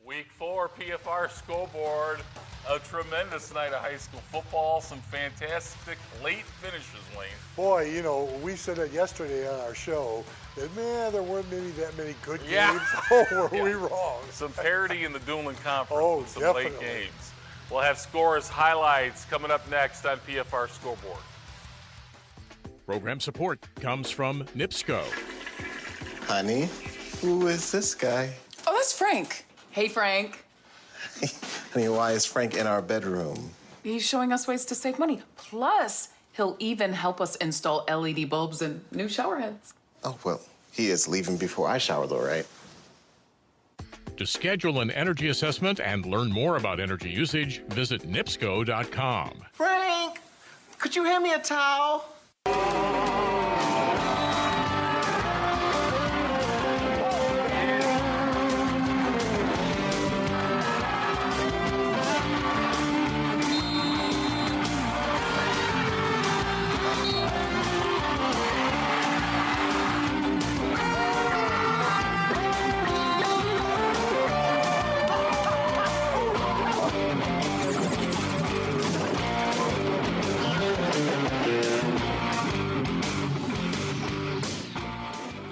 Week 4 PFR Scoreboard. A tremendous night of high school football. Some fantastic late finishes, Wayne. Boy, you know, we said it yesterday on our show that, man, there weren't that many good games. Oh, were we wrong? Some parity in the Dueling Conference. Oh, with some definitely. late games. We'll have scores, highlights coming up next on PFR Scoreboard. Program support comes from NIPSCO. Honey, who is this guy? Oh, that's Frank. Hey, Frank. Honey, why is Frank in our bedroom? He's showing us ways to save money. Plus, he'll even help us install LED bulbs and new shower heads. Oh, well, he is leaving before I shower, though, right? To schedule an energy assessment and learn more about energy usage, visit nipsco.com. Frank, could you hand me a towel?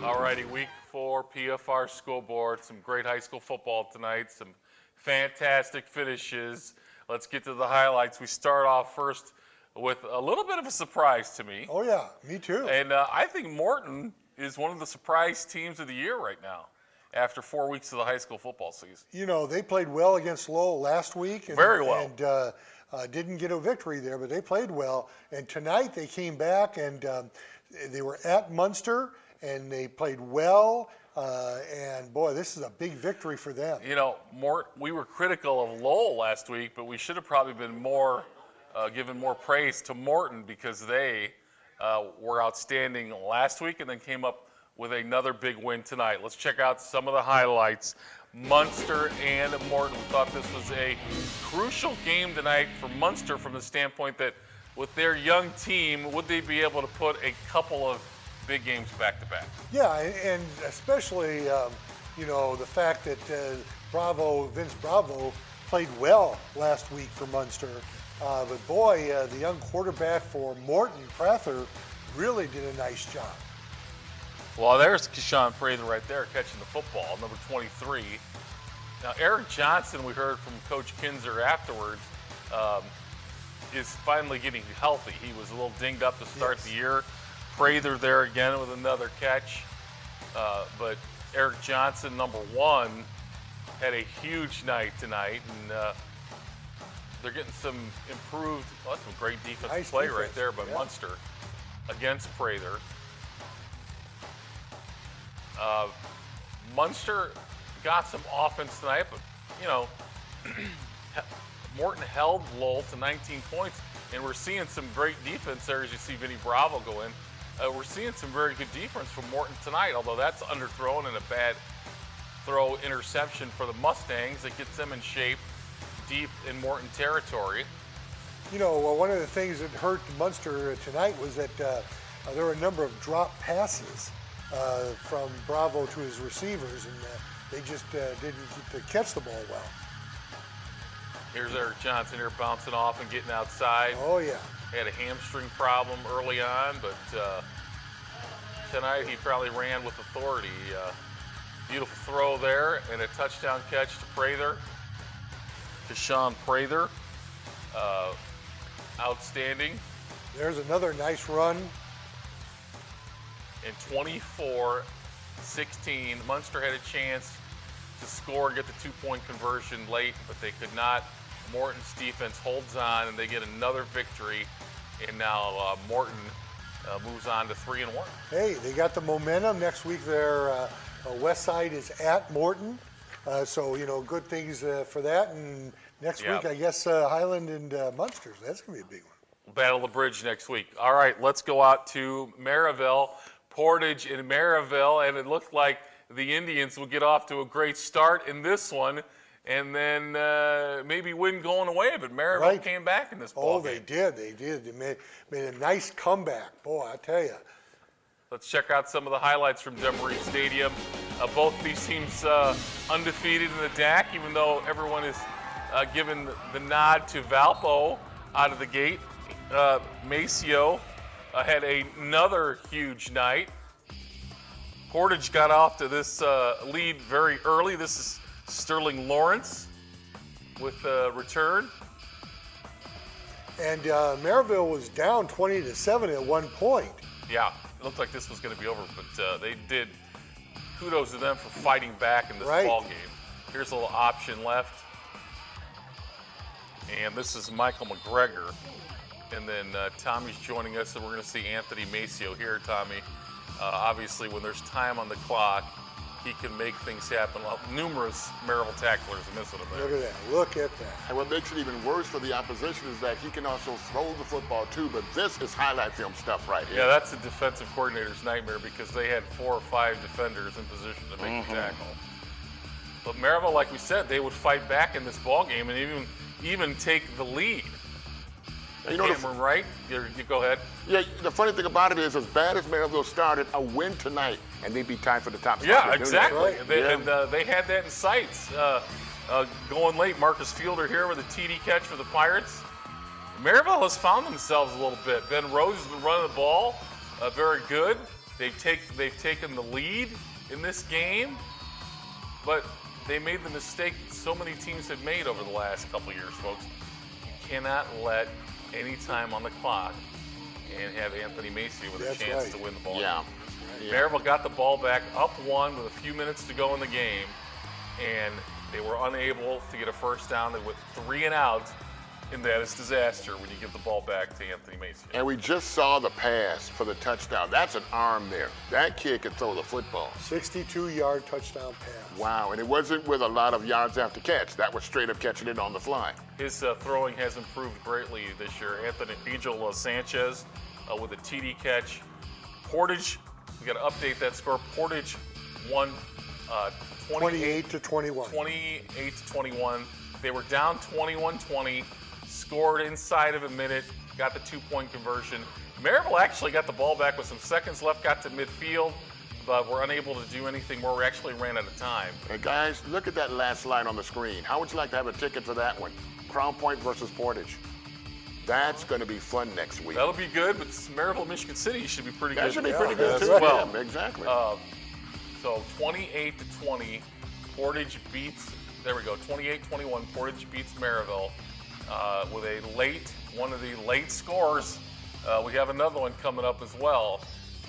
Alrighty, week 4 PFR Scoreboard. Some great high school football tonight. Some fantastic finishes. Let's get to the highlights. We start off first with a little bit of a surprise to me. Oh, yeah, me too. And I think Morton is one of the surprise teams of the year right now after 4 weeks of the high school football season. You know, they played well against Lowell last week. And, Very well. And didn't get a victory there, but they played well. And tonight they came back and they were at Munster and they played well. And boy, this is a big victory for them. You know, we were critical of Lowell last week, but we should have probably been more given more praise to Morton because they were outstanding last week and then came up with another big win tonight. Let's check out some of the highlights. Munster and Morton. We thought this was a crucial game tonight for Munster from the standpoint that with their young team, would they be able to put a couple of big games back to back? Yeah, and especially, you know, the fact that Vince Bravo played well last week for Munster. But boy, the young quarterback for Morton, Prather, really did a nice job. Well, there's Keyshawn Prather right there catching the football, number 23. Now, Eric Johnson, we heard from Coach Kinzer afterwards, is finally getting healthy. He was a little dinged up to start the year. Prather there again with another catch. But Eric Johnson, number 1, had a huge night tonight. And they're getting some improved, some great defensive play right there by Munster against Prather. Munster got some offense tonight, but, you know, Morton held Lowell to 19 points, and we're seeing some great defense there as you see Vinny Bravo go in. We're seeing some very good defense from Morton tonight, although that's underthrown and a bad throw interception for the Mustangs. It gets them in shape deep in Morton territory. You know, one of the things that hurt Munster tonight was that there were a number of drop passes from Bravo to his receivers, and they just didn't get to catch the ball well. Here's Eric Johnson here bouncing off and getting outside. Oh, yeah. He had a hamstring problem early on, but tonight he probably ran with authority. Beautiful throw there and a touchdown catch to Prather. Keyshawn Prather, outstanding. There's another nice run. In 24-16, Munster had a chance to score and get the 2-point conversion late, but they could not. Morton's defense holds on, and they get another victory. And now Morton moves on to 3-1. Hey, they got the momentum. Next week, their West Side is at Morton. So, you know, good things for that. And next week, I guess Highland and Munster. That's going to be a big one. Battle of the Bridge next week. All right, let's go out to Maryville. Portage in Maryville, and it looked like the Indians would get off to a great start in this one, and then maybe win going away, but Maryville came back in this ball game. They did. They made a nice comeback. Boy, I tell you. Let's check out some of the highlights from Demery Stadium. Both these teams undefeated in the DAC, even though everyone is given the nod to Valpo out of the gate. Maceo had another huge night. Portage got off to this lead very early. This is Sterling Lawrence with a return. And Maryville was down 20-7 at one point. Yeah, it looked like this was going to be over, but they did. Kudos to them for fighting back in this ball game. Here's a little option left. And this is Michael McGregor. And then Tommy's joining us, and we're going to see Anthony Maceo here, Tommy. Obviously, when there's time on the clock, he can make things happen. Numerous Maryville tacklers missing him there. Look at that. Look at that. And what makes it even worse for the opposition is that he can also throw the football too, but this is highlight film stuff right here. Yeah, that's the defensive coordinator's nightmare because they had 4 or 5 defenders in position to make the tackle. But Maryville, like we said, they would fight back in this ball game and even take the lead. You know, Cameron, right? You go ahead. Yeah, the funny thing about it is, as bad as Maryville started, a win tonight, and they'd be tied for the top spot. Yeah, exactly. Right. And they had that in sights. Going late, Marcus Fielder here with a TD catch for the Pirates. Maryville has found themselves a little bit. Ben Rose has been running the ball very good. They've taken the lead in this game, but they made the mistake that so many teams have made over the last couple of years, folks. You cannot let any time on the clock and have Anthony Maceo with a chance to win the ball. Yeah. Maryville got the ball back up 1 with a few minutes to go in the game, and they were unable to get a first down. They went 3 and out, and that is disaster when you give the ball back to Anthony Maceo. And we just saw the pass for the touchdown. That's an arm there. That kid can throw the football. 62-yard touchdown pass. Wow, and it wasn't with a lot of yards after catch. That was straight up catching it on the fly. His throwing has improved greatly this year. Angel Sanchez with a TD catch. Portage, we got to update that score. Portage won 28-21. 28-21. They were down 21-20, scored inside of a minute, got the 2-point conversion. Maryville actually got the ball back with some seconds left, got to midfield, but were unable to do anything more. We actually ran out of time. Hey guys, look at that last slide on the screen. How would you like to have a ticket to that one? Crown Point versus Portage. That's going to be fun next week. That'll be good, but Maryville, Michigan City should be pretty good. That should be pretty good as too. well. Yeah, exactly. So 28-20, Portage beats. There we go. 28-21, Portage beats Maryville with one of the late scores. We have another one coming up as well.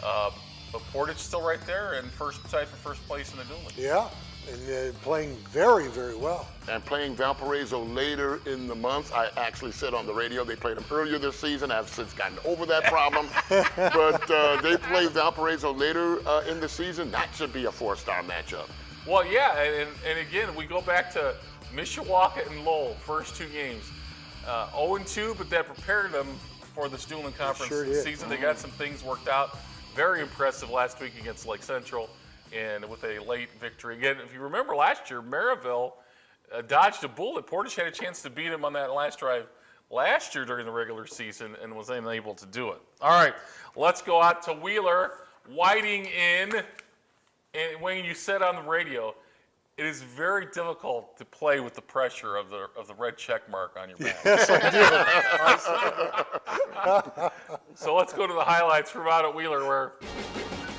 But Portage still right there and tied for first place in the dueling. Yeah, and playing very, very well. And playing Valparaiso later in the month. I actually said on the radio they played them earlier this season. I've since gotten over that problem. But they play Valparaiso later in the season. That should be a 4-star matchup. Well, yeah, and again, we go back to Mishawaka and Lowell, first 2 games. 0-2, but that prepared them for this dueling conference season. They got some things worked out. Very impressive last week against Lake Central, and with a late victory. Again, if you remember last year, Maryville dodged a bullet. Portage had a chance to beat him on that last drive last year during the regular season and was unable to do it. All right, let's go out to Wheeler. Whiting in. And Wayne, you said on the radio, it is very difficult to play with the pressure of the red check mark on your back. Yes, I do. So let's go to the highlights from out at Wheeler, where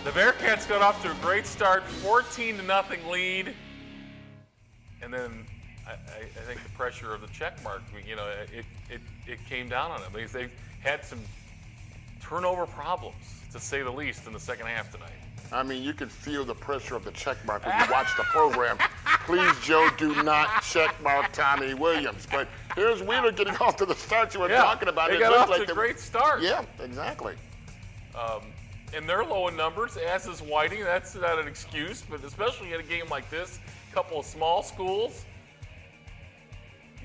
the Bearcats got off to a great start, 14-0 lead, and then I think the pressure of the check mark, it came down on them. They had some turnover problems, to say the least, in the second half tonight. I mean, you can feel the pressure of the check mark when you watch the program. Please, Joe, do not check mark Tommy Williams. But here's Wheeler getting off to the start you were talking about. They got off to a great start. Yeah, exactly. And they're low in numbers, as is Whiting. That's not an excuse, but especially in a game like this, a couple of small schools.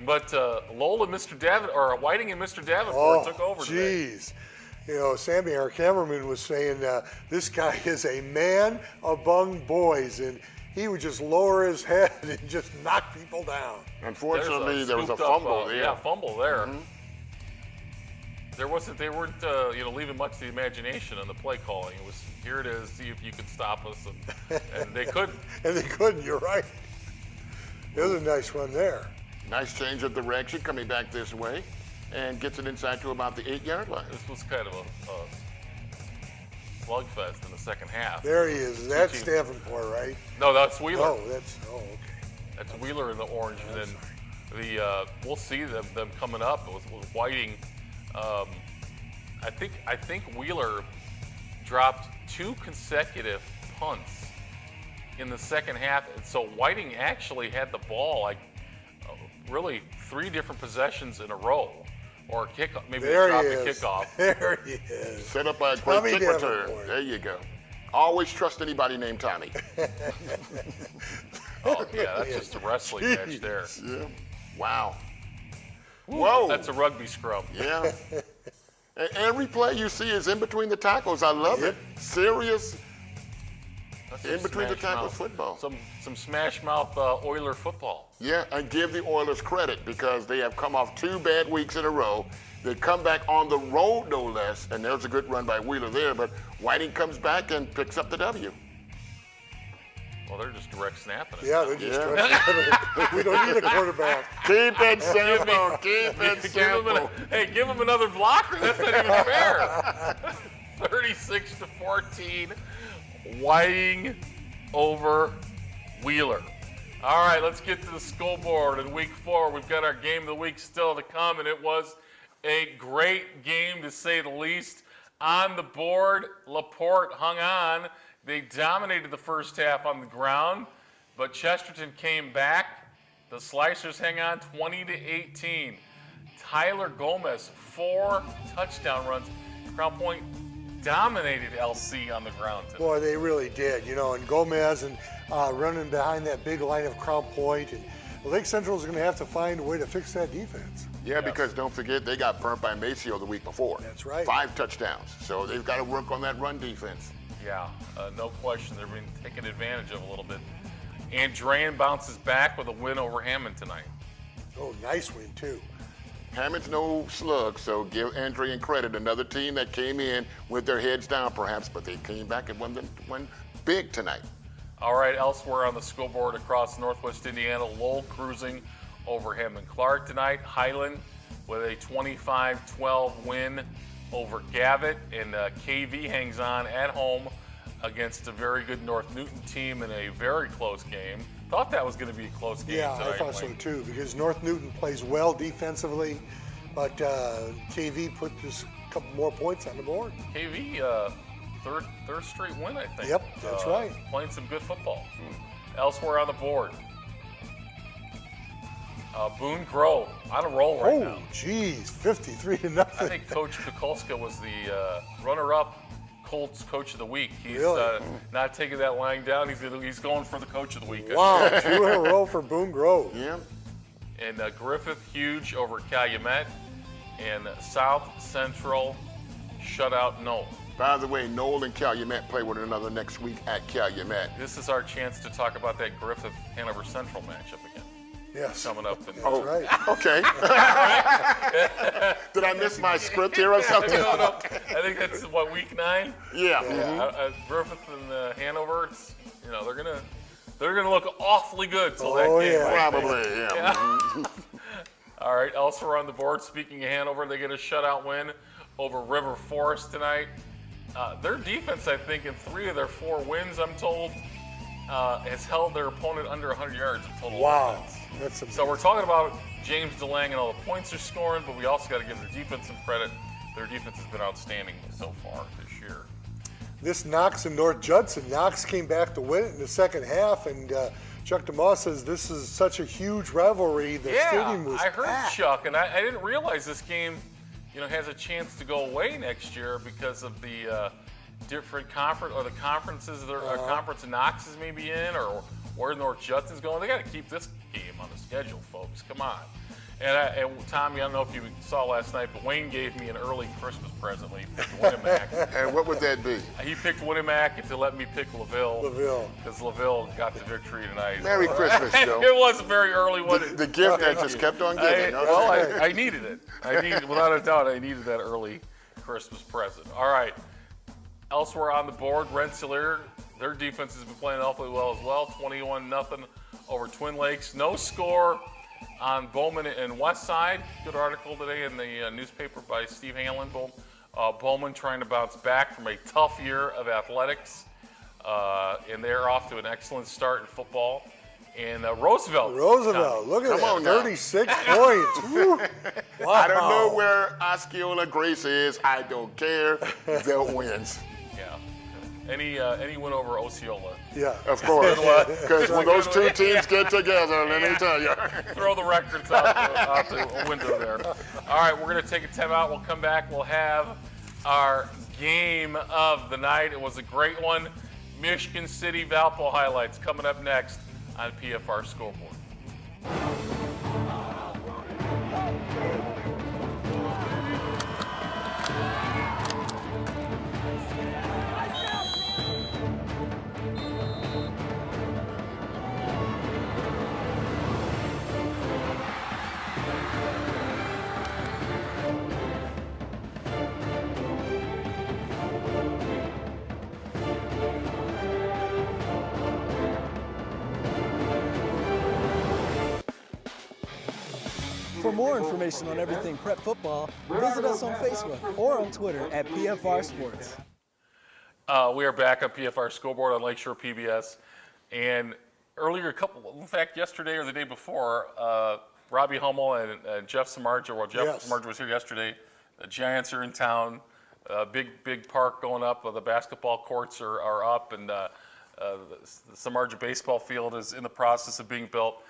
But Whiting and Mr. Davenport took over today. Jeez. You know, Sammy, our cameraman, was saying this guy is a man among boys, and he would just lower his head and just knock people down. Unfortunately, there was a fumble there. Yeah, fumble there. They weren't leaving much to the imagination in the play calling. It was, here it is, see if you can stop us, and they couldn't. And they couldn't, you're right. It was a nice run there. Nice change of direction coming back this way and gets it inside to about the 8-yard line. This was kind of a slugfest in the second half. There he is. That's Davenport, right? No, that's Wheeler. Okay. That's Wheeler in the orange, and then we'll see them coming up with Whiting. I think Wheeler dropped 2 consecutive punts in the second half, and so Whiting actually had the ball really 3 different possessions in a row, or kickoff. Maybe they dropped the kickoff. There he is. Set up by a great kick return. There you go. Always trust anybody named Tommy. Oh yeah, that's just a wrestling match there. Yeah. Wow. Whoa. That's a rugby scrum. Yeah. And every play you see is in between the tackles. I love it. Serious That's in some between the smash tackles mouth. football. Some smash mouth Oiler football. Yeah, and give the Oilers credit because they have come off 2 bad weeks in a row. They come back on the road, no less, and there's a good run by Wheeler there, but Whiting comes back and picks up the W. Well, they're just direct snapping it. Yeah, they're just we don't need a quarterback. Keep it simple. Keep it simple. Give him another blocker. That's not even fair. 36-14, Whiting over Wheeler. All right, let's get to the scoreboard. In week 4, we've got our game of the week still to come, and it was a great game to say the least. On the board, LaPorte hung on. They dominated the first half on the ground, but Chesterton came back. The Slicers hang on 20-18. Tyler Gomez, 4 touchdown runs. Crown Point dominated LC on the ground today. Boy, they really did, and Gomez and running behind that big line of Crown Point. And Lake Central is going to have to find a way to fix that defense. Yeah, because don't forget, they got burnt by Maceo the week before. That's right. 5 touchdowns. So they've got to work on that run defense. Yeah, no question. They're being taken advantage of a little bit. And Drain bounces back with a win over Hammond tonight. Oh, nice win, too. Hammond's no slug, so give Andrian credit. Another team that came in with their heads down, perhaps, but they came back and won big tonight. All right, elsewhere on the scoreboard across Northwest Indiana, Lowell cruising over Hammond Clark tonight. Highland with a 25-12 win over Gavitt, and KV hangs on at home against a very good North Newton team in a very close game. Thought that was going to be a close game Yeah, tonight, I thought so too, because North Newton plays well defensively, but KV put just a couple more points on the board. KV, third straight win, I think. Yep, that's right. Playing some good football. Elsewhere on the board, Boone Grove on a roll right now. Oh, geez, 53-0. I think Coach Kukulska was the runner-up Colts Coach of the Week. He's Really? not taking that lying down. He's going for the Coach of the Week. Wow, 2 in a row for Boone Grove. Yeah. And Griffith huge over Calumet, and South Central shutout Knoll. By the way, Knoll and Calumet play one another next week at Calumet. This is our chance to talk about that Griffith Hanover Central matchup again. Yes. Coming up. That's right. Okay. Did I miss my script here or something? No. I think that's what, week 9. Yeah. Griffith and Hanover. They're gonna look awfully good till that game. Yeah. Probably. Yeah. All right. Elsewhere on the board, speaking of Hanover, they get a shutout win over River Forest tonight. Their defense, I think, in 3 of their 4 wins, I'm told, has held their opponent under 100 yards of total Wow. offense. That's amazing. So we're talking about James DeLang and all the points they're scoring, but we also got to give their defense some credit. Their defense has been outstanding so far this year. This Knox and North Judson. Knox came back to win it in the second half, and Chuck DeMoss says this is such a huge rivalry. The stadium was I heard packed. Chuck, and I didn't realize this game, has a chance to go away next year because of the different conference or the conferences conference Knox is maybe in, or where North Judson's going. They got to keep this game on the schedule, folks. Come on. And Tommy, I don't know if you saw last night, but Wayne gave me an early Christmas present when he picked Winamac. And what would that be? He picked Winamac to let me pick LaVille. Because LaVille got the victory tonight. Merry Christmas, Joe. It was a very early one. The gift that just kept on giving. Okay. I needed it. Without a doubt, I needed that early Christmas present. All right. Elsewhere on the board, Rensselaer, their defense has been playing awfully well as well. 21-0 over Twin Lakes. No score on Bowman and West Side. Good article today in the newspaper by Steve Hanlon. Bowman trying to bounce back from a tough year of athletics, and they're off to an excellent start in football. And Roosevelt, look at that, 36 points. Woo. Wow. I don't know where Osceola Grace is. I don't care. They'll wins. Yeah. Any win over Osceola. Yeah. Of course. Because when those two teams get together, let me tell you. Throw the records out the window there. All right, we're going to take a timeout. We'll come back. We'll have our game of the night. It was a great one. Michigan City Valpo highlights coming up next on PFR Scoreboard. For more information on everything Prep football, visit us on Facebook or on Twitter at PFR Sports. We are back on PFR Scoreboard on Lakeshore PBS. And earlier, yesterday or the day before, Robbie Hummel and Jeff Samardzija, Samardzija was here yesterday. The Giants are in town. Big park going up. The basketball courts are up, and the Samardzija baseball field is in the process of being built.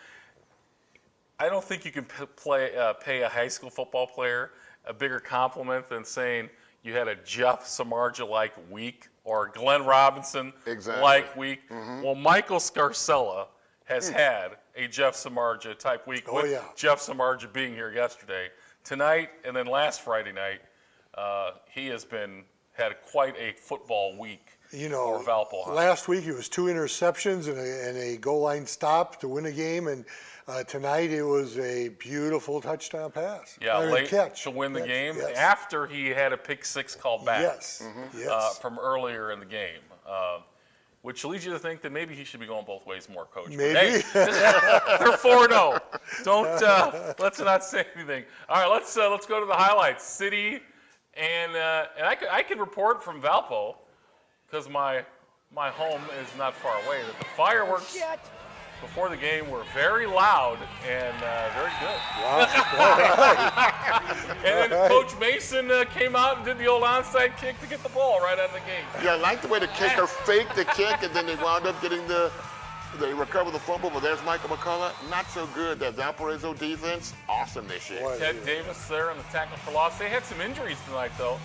I don't think you can pay a high school football player a bigger compliment than saying you had a Jeff Samardzija-like week or Glenn Robinson-like week. Mm-hmm. Well, Michael Scarcella has had a Jeff Samardzija-type week with Jeff Samardzija being here yesterday. Tonight and then last Friday night, he has had quite a football week. For Valpo. Last week it was 2 interceptions and a goal line stop to win a game, and tonight it was a beautiful touchdown pass. Yeah, late catch to win the game yes. after he had a pick six called back. Yes, yes. From earlier in the game, which leads you to think that maybe he should be going both ways more, Coach. Maybe. Hey, they're 4-0. Don't let's not say anything. All right, let's go to the highlights. City and I can report from Valpo, because my home is not far away, that the fireworks before the game were very loud and very good. Wow. And then Coach Mason came out and did the old onside kick to get the ball right out of the game. Yeah, I like the way the kicker faked the kick, and then they wound up getting they recovered the fumble, but there's Michael McCullough. Not so good. That Valparaiso defense, awesome this year. Ted Davis there on the tackle for loss. They had some injuries tonight, though.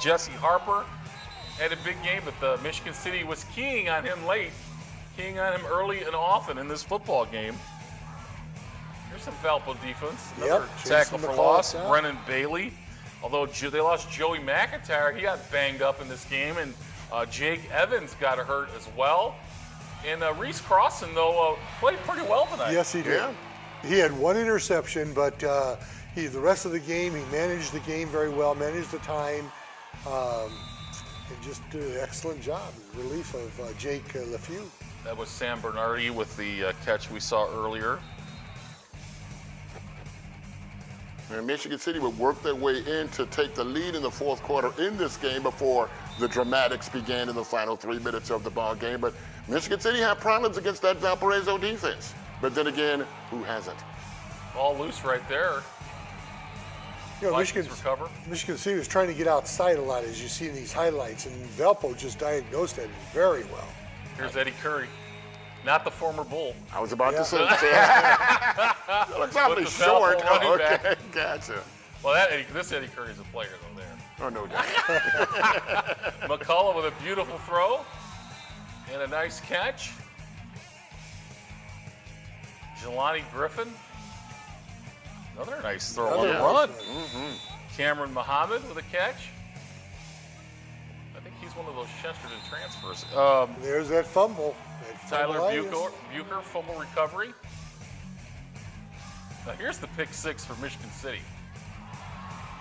Jesse Harper had a big game, but the Michigan City was keying on him late, keying on him early and often in this football game. Here's some Valpo defense. Another tackle for loss. Brennan Bailey. Although they lost Joey McIntyre, he got banged up in this game, and Jake Evans got hurt as well. And Reese Crossan, though, played pretty well tonight. Yes, he did. Yeah. He had 1 interception, but the rest of the game, he managed the game very well, managed the time. And just did an excellent job. Relief of Jake LeFew. That was Sam Bernardi with the catch we saw earlier. And Michigan City would work their way in to take the lead in the fourth quarter in this game before the dramatics began in the final 3 minutes of the ball game. But Michigan City had problems against that Valparaiso defense. But then again, who hasn't? Ball loose right there. Michigan City was trying to get outside a lot, as you see in these highlights, and Valpo just diagnosed that very well. Here's Eddie Curry, not the former Bull. I was about to say that. Looks awfully short. Oh, okay, gotcha. Well, this Eddie Curry is a player, though, there. Oh, no doubt. McCullough with a beautiful throw and a nice catch. Jelani Griffin Another nice throw Another on the nice run. one. Cameron Muhammad with a catch. I think he's one of those Chesterton transfers. There's that fumble. Tyler fumble-itis. Bucher, fumble recovery. Now here's the pick six for Michigan City.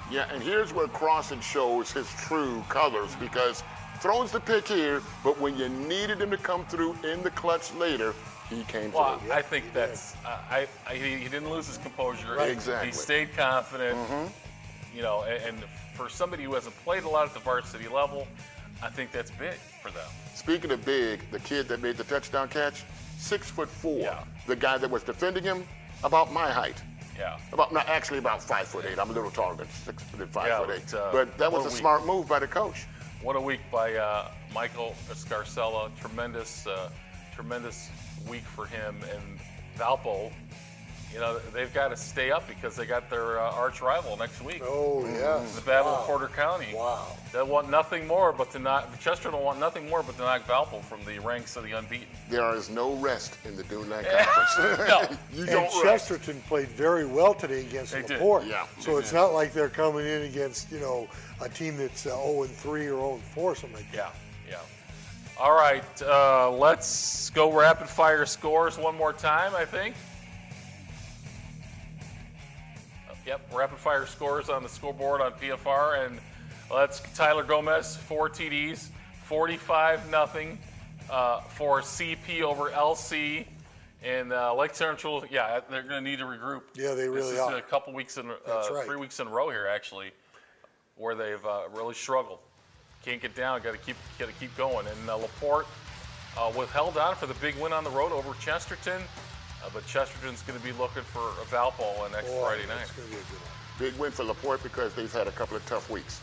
Yeah, and here's where Crossan shows his true colors because throws the pick here, but when you needed him to come through in the clutch later, he came Well, through. I think that's he didn't lose his composure. Right, exactly. He stayed confident. You know, and for somebody who hasn't played a lot at the varsity level, I think that's big for them. Speaking of big, the kid that made the touchdown catch, 6'4". Yeah. The guy that was defending him, about my height. Yeah. About 5'8". I'm a little taller than 5'8". but, But that was what a a smart move by the coach. What a week by Michael Scarcella. Tremendous week for him. And Valpo, you know, they've got to stay up because they got their arch rival next week. Oh, yes. The Battle of Wow. Porter County. Wow. They want nothing more but to knock, Chester don't want nothing more but to knock Valpo from the ranks of the unbeaten. There is no rest in the Duneland Conference. No. You And don't rest. Chesterton played very well today against They did. LaPorte. Yeah, So they it's did. not like they're coming in against, you know, a team that's 0-3 or 0-4, something like that. Yeah. All right, let's go rapid fire scores one more time, I think. Yep, rapid fire scores on the scoreboard on PFR, and let's Tyler Gomez, 4 TDs, 45-0 for CP over LC, and Lake Central. Yeah, they're going to need to regroup. Yeah, they really this is are. a couple weeks in, That's right. 3 weeks in a row here actually, where they've really struggled. Can't get down. Got to keep going. And LaPorte was held on for the big win on the road over Chesterton. But Chesterton's going to be looking for a Valpo next Boy, Friday night. that's going to be a good one. Big win for LaPorte because they've had a couple of tough weeks.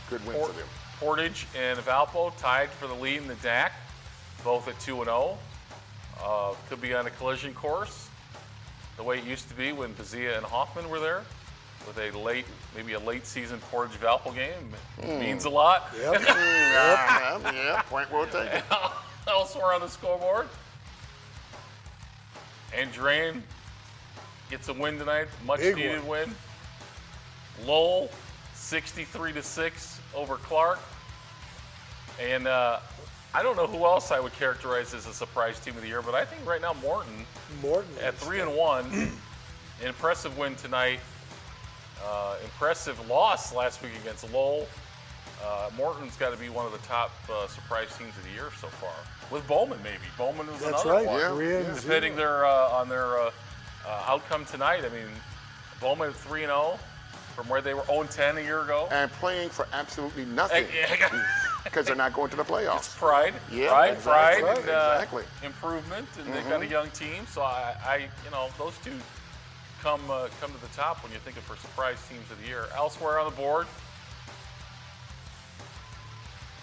Good win for them. Portage and Valpo tied for the lead in the DAC, both at 2-0. Could be on a collision course, the way it used to be when Bazia and Hoffman were there, with maybe a late season Portage Valpo game. It means a lot. Yep. Yeah, point well taken. Elsewhere on the scoreboard, Andrean gets a win tonight, much Big needed one. win. Lowell, 63-6 over Clark. And I don't know who else I would characterize as a surprise team of the year, but I think right now Morton at 3-1. An impressive win tonight. Impressive loss last week against Lowell. Morton's got to be one of the top surprise teams of the year so far. With Bowman, maybe. Bowman was That's another right. one. Yeah. Depending on their outcome tonight. I mean, Bowman at 3-0 from where they were 0-10 a year ago. And playing for absolutely nothing because they're not going to the playoffs. Pride, Yeah, pride, exactly. and Exactly. improvement, and they've got a young team. So I those two come to the top when you're thinking for surprise teams of the year. Elsewhere on the board,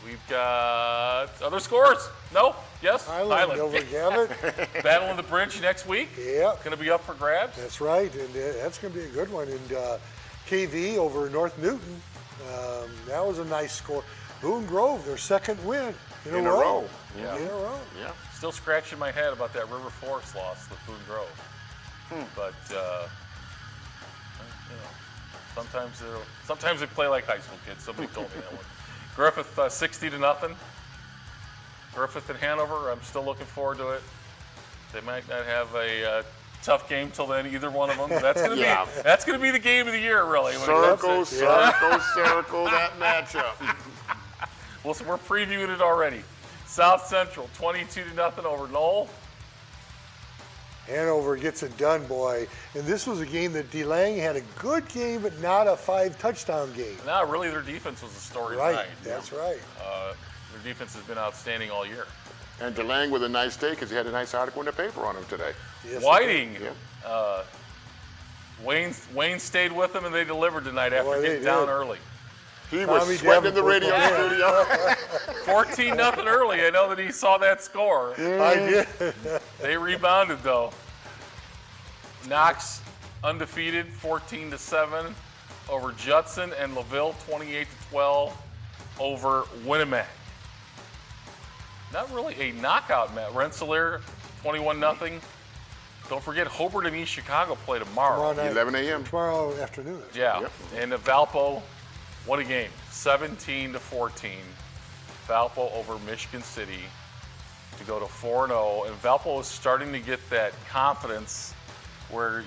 we've got other scores. No, yes, Highland over Gavitt. Battle of the Bridge next week. Yeah. Going to be up for grabs. That's right, and that's going to be a good one. And KV over North Newton, that was a nice score. Boone Grove, their second win in a row. Yeah. In a row. Yeah. Still scratching my head about that River Forest loss with Boone Grove. But sometimes they play like high school kids. Somebody told me that one. Griffith 60-0. Griffith and Hanover. I'm still looking forward to it. They might not have a tough game till then, either one of them. But that's gonna be the game of the year, really. Circle that matchup. Well, so we're previewing it already. South Central 22-0 over Knoll. Hanover gets it done, boy. And this was a game that DeLang had a good game, but not a 5-touchdown game. No, really, their defense was the story Right, tonight. that's right. Their defense has been outstanding all year. And DeLang with a nice day because he had a nice article in the paper on him today. Yes, Whiting, Yeah. Wayne stayed with them and they delivered tonight after Boy, they getting down did. early. He was Tommy sweating in the Davenport radio put studio. 14-0 early. I know that he saw that score. I did. They rebounded though. Knox undefeated, 14-7 over Judson, and LaVille 28-12 over Winnemac. Not really a knockout match. Rensselaer 21-0 don't forget, Hobart and East Chicago play tomorrow. Tomorrow night. 11 a.m. Tomorrow afternoon. Yeah, Yep. and Valpo, what a game, 17-14. Valpo over Michigan City to go to 4-0, and Valpo is starting to get that confidence where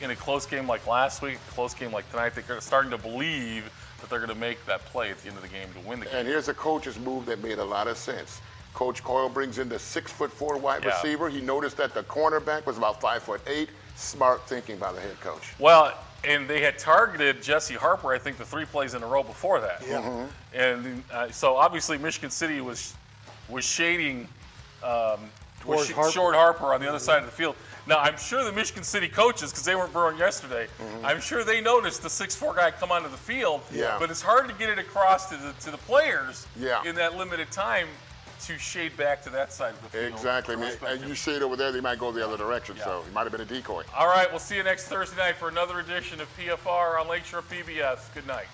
in a close game like last week, a close game like tonight, they're starting to believe that they're going to make that play at the end of the game to win the game. And here's a coach's move that made a lot of sense. Coach Coyle brings in the 6'4" wide Yeah. receiver. He noticed that the cornerback was about 5'8". Smart thinking by the head coach. Well, and they had targeted Jesse Harper, I think, the 3 plays in a row before that. Yeah. And so obviously Michigan City was shading Short Harper on the other side of the field. Now, I'm sure the Michigan City coaches, because they weren't throwing yesterday, I'm sure they noticed the 6'4" guy come onto the field. Yeah. But it's hard to get it across to the players Yeah. in that limited time to shade back to that side of the field. Exactly. I mean, and you shade over there, they might go the other direction. Yeah. So it might have been a decoy. All right, we'll see you next Thursday night for another edition of PFR on Lakeshore PBS. Good night.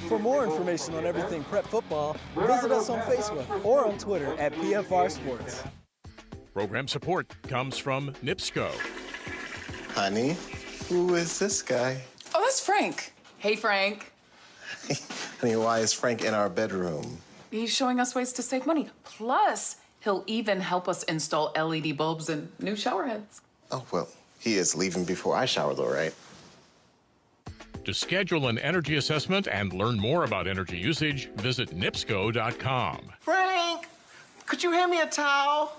For more information on everything Prep football, visit us on Facebook or on Twitter at PFR Sports. Program support comes from NIPSCO. Honey, who is this guy? Oh, that's Frank. Hey, Frank. Honey, why is Frank in our bedroom? He's showing us ways to save money. Plus, he'll even help us install LED bulbs and new shower heads. Oh, well, he is leaving before I shower, though, right? To schedule an energy assessment and learn more about energy usage, visit NIPSCO.com. Frank, could you hand me a towel?